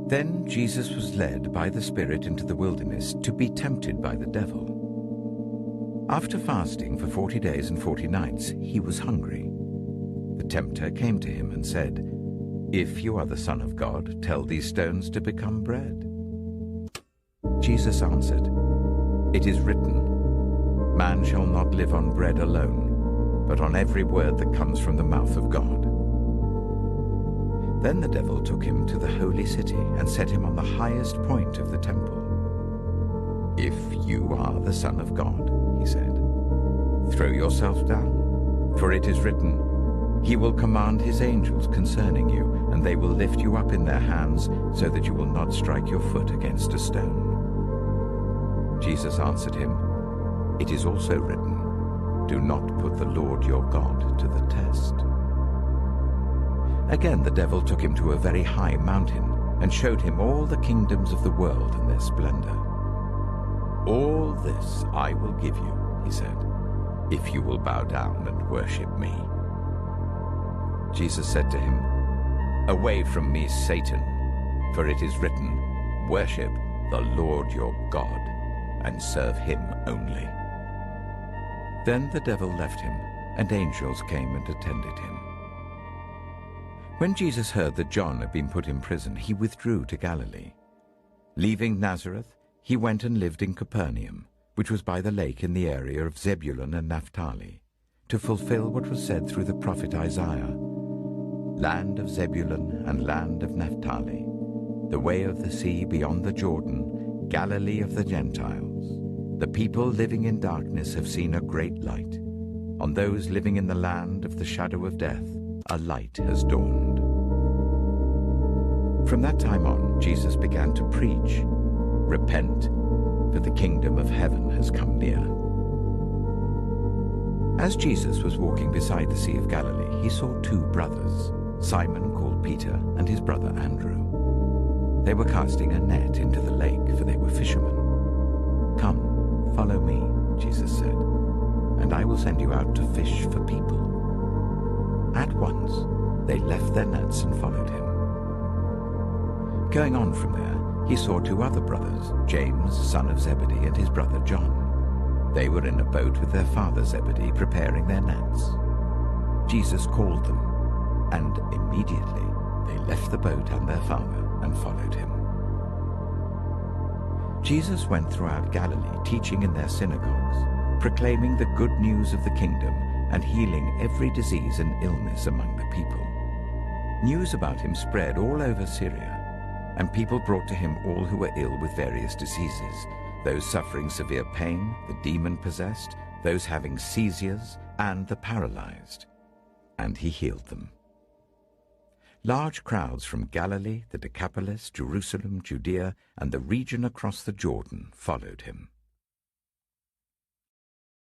Then Jesus was led by the Spirit into the wilderness to be tempted by the devil. After fasting for 40 days and 40 nights, he was hungry. The tempter came to him and said, "If you are the Son of God, tell these stones to become bread." Jesus answered, "It is written, 'Man shall not live on bread alone, but on every word that comes from the mouth of God.'" Then the devil took him to the holy city and set him on the highest point of the temple. "If you are the Son of God," he said, "throw yourself down, for it is written, 'He will command his angels concerning you, and they will lift you up in their hands, so that you will not strike your foot against a stone.'" Jesus answered him, "It is also written, 'Do not put the Lord your God to the test.'" Again the devil took him to a very high mountain and showed him all the kingdoms of the world and their splendor. "All this I will give you," he said, "if you will bow down and worship me." Jesus said to him, "Away from me, Satan, for it is written, 'Worship the Lord your God and serve him only.'" Then the devil left him, and angels came and attended him. When Jesus heard that John had been put in prison, he withdrew to Galilee. Leaving Nazareth, he went and lived in Capernaum, which was by the lake in the area of Zebulun and Naphtali, to fulfill what was said through the prophet Isaiah, "Land of Zebulun and land of Naphtali, the way of the sea beyond the Jordan, Galilee of the Gentiles. The people living in darkness have seen a great light. On those living in the land of the shadow of death, a light has dawned." From that time on, Jesus began to preach, "Repent, for the kingdom of heaven has come near." As Jesus was walking beside the Sea of Galilee, he saw two brothers, Simon called Peter and his brother Andrew. They were casting a net into the lake, for they were fishermen. "Come, follow me," Jesus said, "and I will send you out to fish for people." At once they left their nets and followed him. Going on from there, he saw two other brothers, James, son of Zebedee, and his brother John. They were in a boat with their father Zebedee, preparing their nets. Jesus called them, and immediately they left the boat and their father and followed him. Jesus went throughout Galilee, teaching in their synagogues, proclaiming the good news of the kingdom, and healing every disease and illness among the people. News about him spread all over Syria, and people brought to him all who were ill with various diseases, those suffering severe pain, the demon-possessed, those having seizures, and the paralyzed, and he healed them. Large crowds from Galilee, the Decapolis, Jerusalem, Judea, and the region across the Jordan followed him.